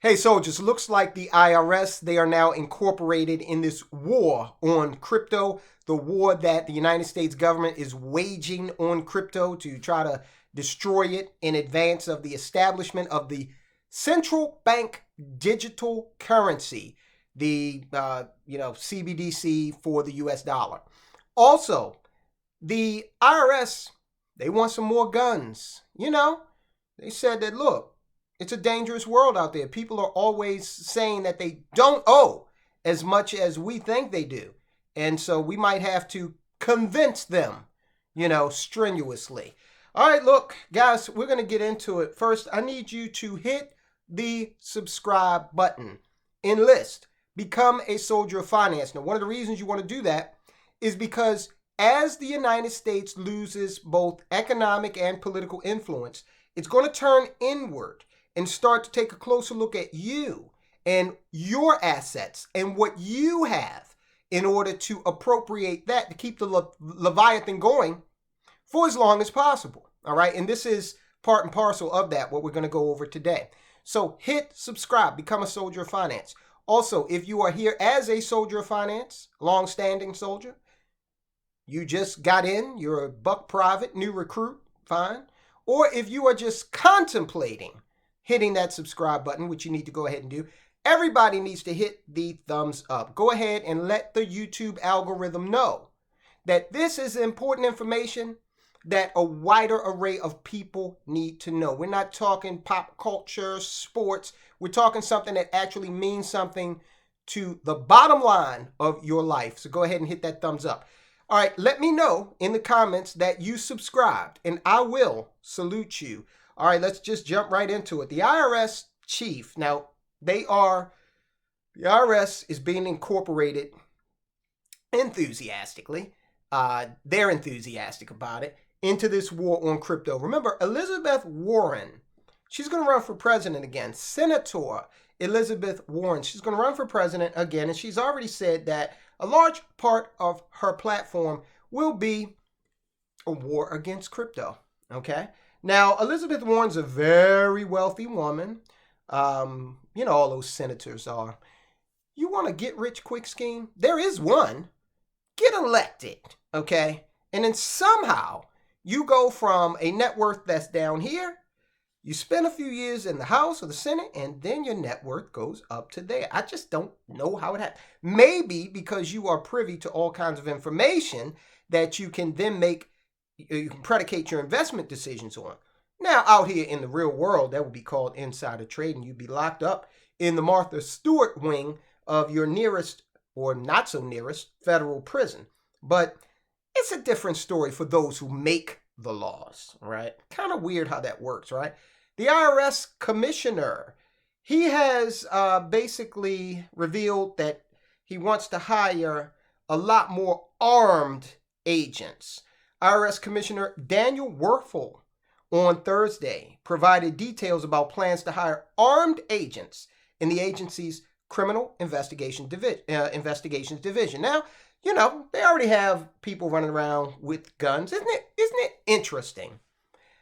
Hey soldiers, looks like the IRS, they are now incorporated in this war on crypto, the war that the United States government is waging on crypto to try to destroy it in advance of the establishment of the central bank digital currency, the CBDC for the US dollar. Also, the IRS, they want some more guns. They said that, look, it's a dangerous world out there. People are always saying that they don't owe as much as we think they do. And so we might have to convince them, strenuously. All right, look, guys, we're going to get into it. First, I need you to hit the subscribe button. Enlist. Become a soldier of finance. Now, one of the reasons you want to do that is because as the United States loses both economic and political influence, it's going to turn inward and start to take a closer look at you and your assets and what you have in order to appropriate that to keep the Leviathan going for as long as possible. All right. And this is part and parcel of that, what we're going to go over today. So hit subscribe, become a soldier of finance. Also, if you are here as a soldier of finance, long-standing soldier, you just got in, you're a buck private, new recruit, fine. Or if you are just contemplating hitting that subscribe button, which you need to go ahead and do, everybody needs to hit the thumbs up. Go ahead and let the YouTube algorithm know that this is important information that a wider array of people need to know. We're not talking pop culture, sports. We're talking something that actually means something to the bottom line of your life. So go ahead and hit that thumbs up. All right, let me know in the comments that you subscribed, and I will salute you. All right, let's just jump right into it. The IRS chief, now the IRS is being incorporated enthusiastically. They're enthusiastic about it into this war on crypto. Remember, Elizabeth Warren, she's going to run for president again. Senator Elizabeth Warren, she's going to run for president again, and she's already said that a large part of her platform will be a war against crypto. Okay. Now, Elizabeth Warren's a very wealthy woman. All those senators are. You want a get rich quick scheme? There is one. Get elected, okay? And then somehow you go from a net worth that's down here, you spend a few years in the House or the Senate, and then your net worth goes up to there. I just don't know how it happens. Maybe because you are privy to all kinds of information that you can then you can predicate your investment decisions on. Now, out here in the real world, that would be called insider trading. You'd be locked up in the Martha Stewart wing of your nearest or not so nearest federal prison. But it's a different story for those who make the laws, right? Kind of weird how that works, right? The IRS Commissioner, he has basically revealed that he wants to hire a lot more armed agents. IRS Commissioner Daniel Werfel on Thursday provided details about plans to hire armed agents in the agency's Criminal Investigations Division. Now, they already have people running around with guns. Isn't it interesting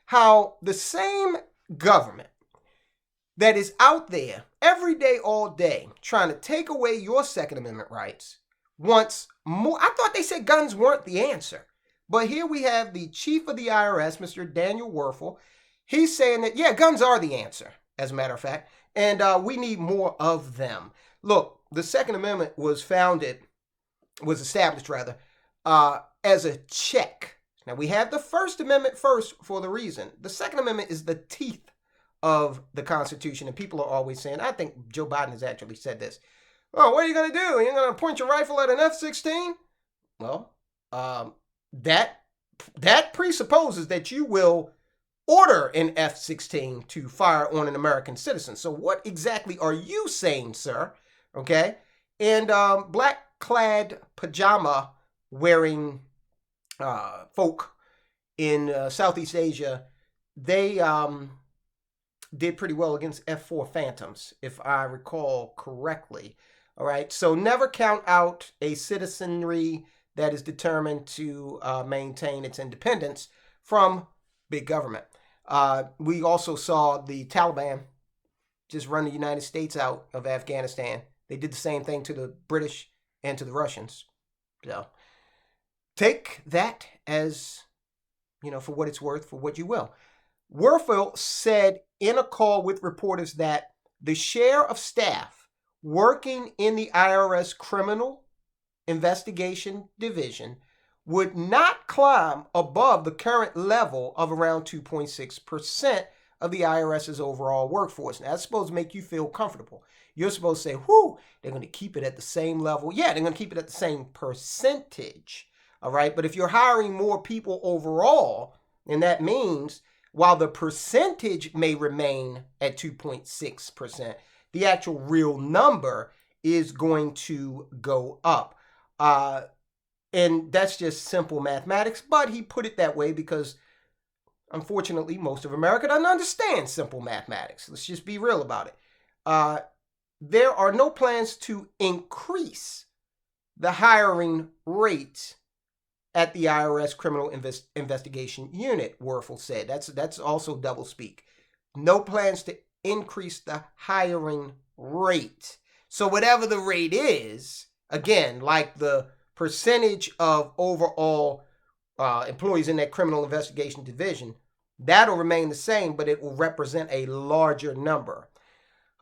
how the same government that is out there every day, all day, trying to take away your Second Amendment rights wants more? I thought they said guns weren't the answer. But here we have the chief of the IRS, Mr. Daniel Werfel. He's saying that, yeah, guns are the answer, as a matter of fact, and we need more of them. Look, the Second Amendment was established as a check. Now, we have the First Amendment first for the reason. The Second Amendment is the teeth of the Constitution, and people are always saying, I think Joe Biden has actually said this, oh, what are you going to do? You're going to point your rifle at an F-16? Well, that presupposes that you will order an F-16 to fire on an American citizen. So what exactly are you saying, sir? Okay. And black-clad pajama-wearing folk in Southeast Asia, they did pretty well against F-4 Phantoms, if I recall correctly. All right. So never count out a citizenry that is determined to maintain its independence from big government. We also saw the Taliban just run the United States out of Afghanistan. They did the same thing to the British and to the Russians. So take that as, for what it's worth, for what you will. Werfel said in a call with reporters that the share of staff working in the IRS Criminal Investigation Division would not climb above the current level of around 2.6% of the IRS's overall workforce. Now, that's supposed to make you feel comfortable. You're supposed to say, whoo, they're going to keep it at the same level. Yeah, they're going to keep it at the same percentage. All right. But if you're hiring more people overall, and that means while the percentage may remain at 2.6%, the actual real number is going to go up. And that's just simple mathematics, but he put it that way because, unfortunately, most of America doesn't understand simple mathematics. Let's just be real about it. There are no plans to increase the hiring rate at the IRS Criminal Investigation Unit, Werfel said. That's also doublespeak. No plans to increase the hiring rate. So whatever the rate is, again, like the percentage of overall employees in that Criminal Investigation Division, that'll remain the same, but it will represent a larger number.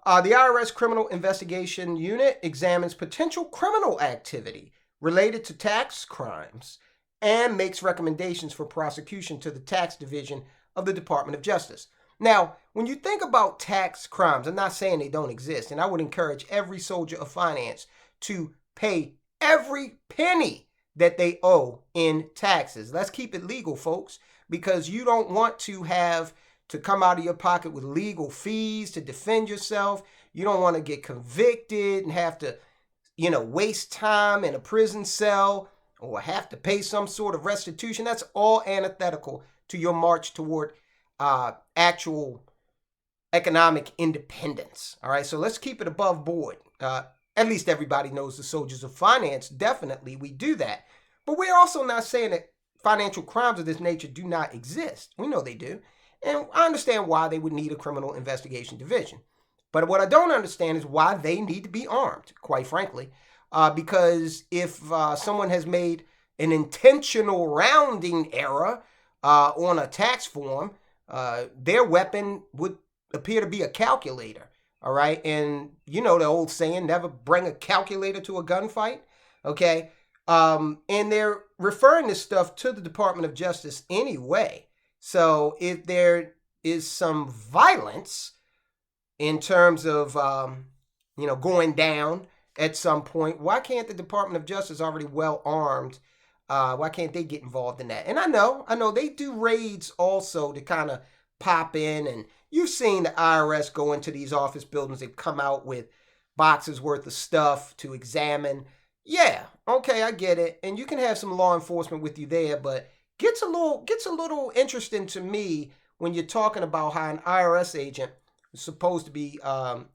The IRS Criminal Investigation Unit examines potential criminal activity related to tax crimes and makes recommendations for prosecution to the tax division of the Department of Justice. Now, when you think about tax crimes, I'm not saying they don't exist, and I would encourage every soldier of finance to pay every penny that they owe in taxes. Let's keep it legal, folks, because you don't want to have to come out of your pocket with legal fees to defend yourself. You don't want to get convicted and have to, waste time in a prison cell or have to pay some sort of restitution. That's all antithetical to your march toward actual economic independence. All right, so let's keep it above board. At least everybody knows the soldiers of finance. Definitely, we do that. But we're also not saying that financial crimes of this nature do not exist. We know they do. And I understand why they would need a criminal investigation division. But what I don't understand is why they need to be armed, quite frankly. Because if someone has made an intentional rounding error on a tax form, their weapon would appear to be a calculator. All right. And the old saying, never bring a calculator to a gunfight. Okay. And they're referring this stuff to the Department of Justice anyway. So if there is some violence in terms of, going down at some point, why can't the Department of Justice, already well armed, why can't they get involved in that? And I know they do raids also to kind of pop in, and you've seen the IRS go into these office buildings. They've come out with boxes worth of stuff to examine. Yeah, okay, I get it. And you can have some law enforcement with you there, but gets a little interesting to me when you're talking about how an IRS agent is supposed to be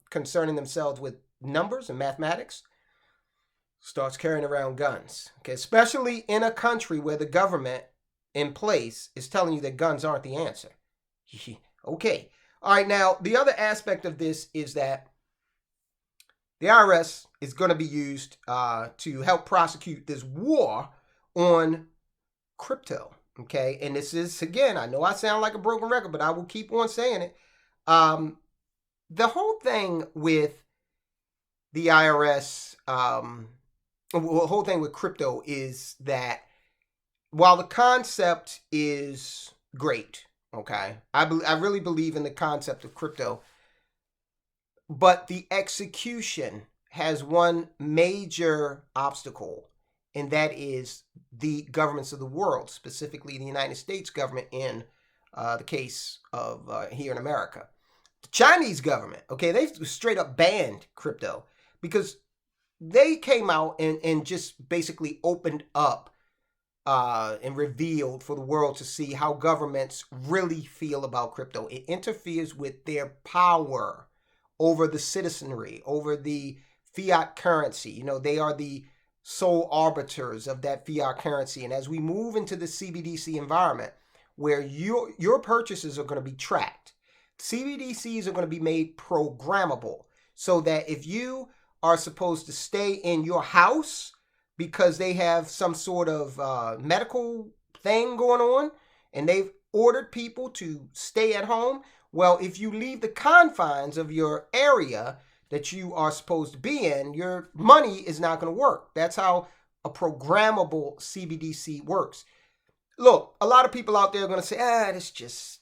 concerning themselves with numbers and mathematics, starts carrying around guns. Okay, especially in a country where the government in place is telling you that guns aren't the answer. Okay. All right. Now, the other aspect of this is that the IRS is going to be used to help prosecute this war on crypto. Okay. And this is, again, I know I sound like a broken record, but I will keep on saying it. The whole thing with the IRS, the whole thing with crypto is that while the concept is great, okay, I really believe in the concept of crypto, but the execution has one major obstacle, and that is the governments of the world, specifically the United States government in the case of here in America. The Chinese government, okay, they straight up banned crypto because they came out and just basically opened up and revealed for the world to see how governments really feel about crypto. It interferes with their power over the citizenry, over the fiat currency. They are the sole arbiters of that fiat currency. And as we move into the CBDC environment, where your purchases are going to be tracked, CBDCs are going to be made programmable so that if you are supposed to stay in your house because they have some sort of medical thing going on and they've ordered people to stay at home, well, if you leave the confines of your area that you are supposed to be in, your money is not going to work. That's how a programmable CBDC works. Look, a lot of people out there are going to say, that's just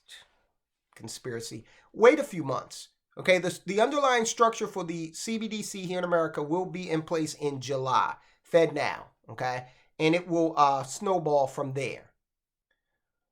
conspiracy. Wait a few months. Okay, the underlying structure for the CBDC here in America will be in place in July. Fed now, okay? And it will snowball from there.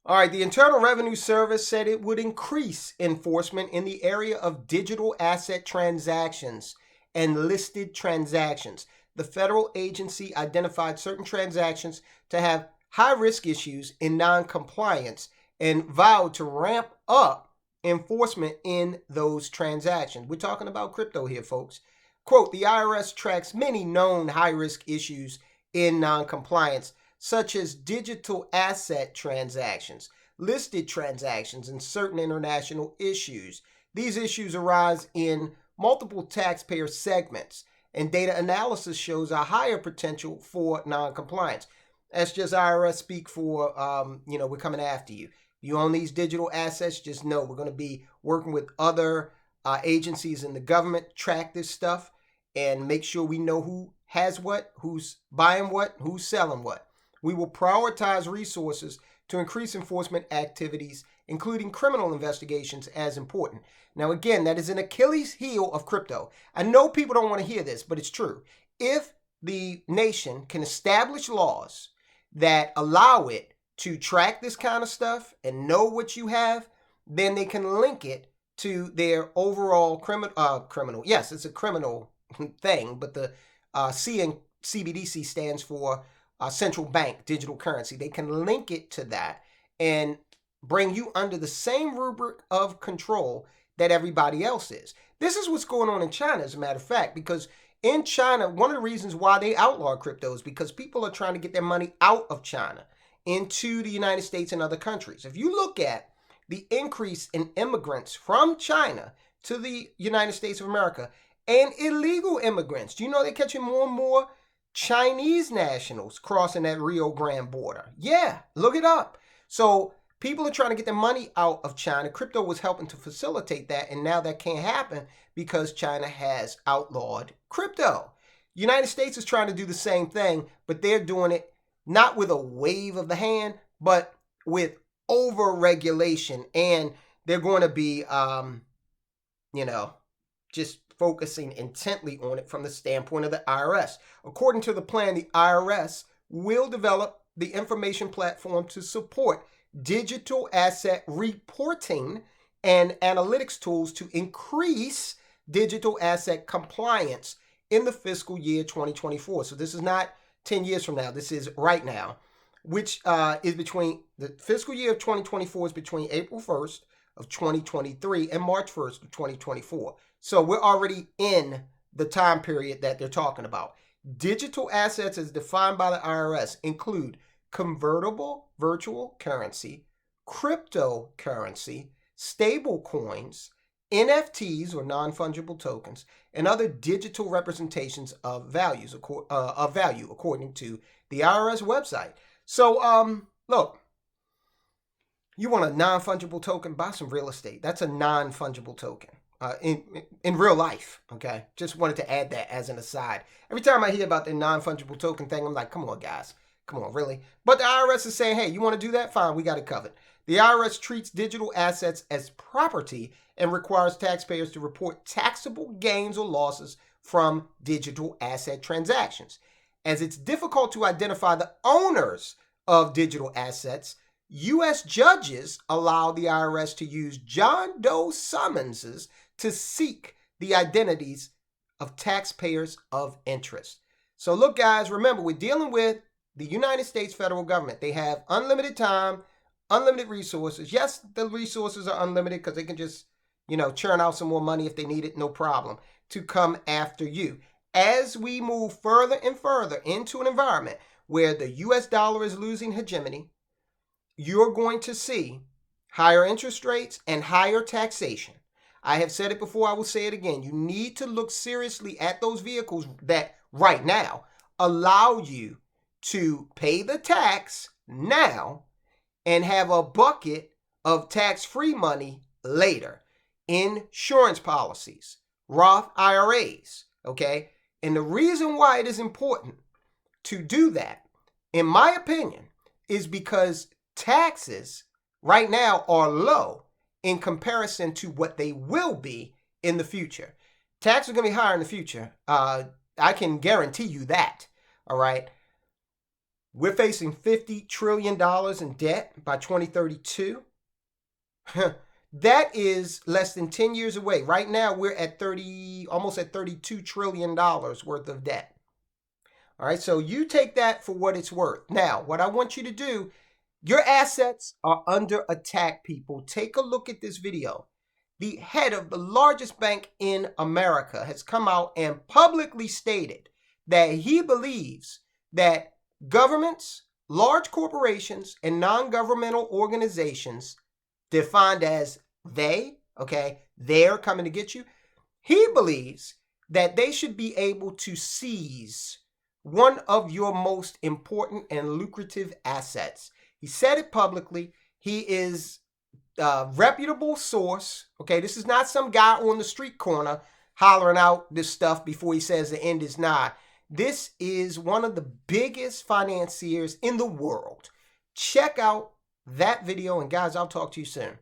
All right, the Internal Revenue Service said it would increase enforcement in the area of digital asset transactions and listed transactions. The federal agency identified certain transactions to have high-risk issues in non-compliance and vowed to ramp up enforcement in those transactions. We're talking about crypto here, folks. Quote, the IRS tracks many known high-risk issues in non-compliance, such as digital asset transactions, listed transactions, and certain international issues. These issues arise in multiple taxpayer segments, and data analysis shows a higher potential for non-compliance. That's just IRS speak for, we're coming after you. You own these digital assets, just know we're going to be working with other agencies in the government, track this stuff, and make sure we know who has what, who's buying what, who's selling what. We will prioritize resources to increase enforcement activities, including criminal investigations, as important. Now, again, that is an Achilles heel of crypto. I know people don't want to hear this, but it's true. If the nation can establish laws that allow it to track this kind of stuff and know what you have, then they can link it to their overall criminal. Yes, it's a criminal thing, but the C in CBDC stands for central bank digital currency. They can link it to that and bring you under the same rubric of control that everybody else is. This is what's going on in China, as a matter of fact, because in China, one of the reasons why they outlawed crypto is because people are trying to get their money out of China into the United States and other countries. If you look at the increase in immigrants from China to the United States of America and illegal immigrants, do you know they're catching more and more Chinese nationals crossing that Rio Grande border? Yeah, look it up. So people are trying to get their money out of China. Crypto was helping to facilitate that, and now that can't happen because China has outlawed crypto. United States is trying to do the same thing, but they're doing it not with a wave of the hand, but with over-regulation, and they're going to be, just focusing intently on it from the standpoint of the IRS. According to the plan, the IRS will develop the information platform to support digital asset reporting and analytics tools to increase digital asset compliance in the fiscal year 2024. So this is not 10 years from now. This is right now, which is between the fiscal year of 2024 is between April 1st of 2023 and March 1st of 2024. So we're already in the time period that they're talking about. Digital assets as defined by the IRS include convertible virtual currency, cryptocurrency, stable coins, NFTs or non-fungible tokens, and other digital representations of value according to the IRS website. So, look, you want a non-fungible token? Buy some real estate. That's a non-fungible token. In real life, okay? Just wanted to add that as an aside. Every time I hear about the non-fungible token thing, I'm like, come on, guys. Come on, really? But the IRS is saying, hey, you want to do that? Fine, we got it covered. The IRS treats digital assets as property and requires taxpayers to report taxable gains or losses from digital asset transactions. As it's difficult to identify the owners of digital assets, U.S. judges allow the IRS to use John Doe summonses to seek the identities of taxpayers of interest. So look, guys, remember, we're dealing with the United States federal government. They have unlimited time, unlimited resources. Yes, the resources are unlimited because they can just, churn out some more money if they need it, no problem, to come after you. As we move further and further into an environment where the U.S. dollar is losing hegemony, you're going to see higher interest rates, and higher taxation. I have said it before, I will say it again. You need to look seriously at those vehicles that right now allow you to pay the tax now and have a bucket of tax-free money later. Insurance policies, Roth IRAs, okay? And the reason why it is important to do that, in my opinion, is because taxes right now are low in comparison to what they will be in the future. Taxes are going to be higher in the future. I can guarantee you that, all right? We're facing $50 trillion in debt by 2032. That is less than 10 years away. Right now, we're at almost at $32 trillion worth of debt. All right, so you take that for what it's worth. Now, what I want you to do, your assets are under attack, people. Take a look at this video. The head of the largest bank in America has come out and publicly stated that he believes that governments, large corporations, and non-governmental organizations defined as they, okay, they're coming to get you. He believes that they should be able to seize one of your most important and lucrative assets. He said it publicly. He is a reputable source. Okay, this is not some guy on the street corner hollering out this stuff before he says the end is nigh. This is one of the biggest financiers in the world. Check out that video, and guys, I'll talk to you soon.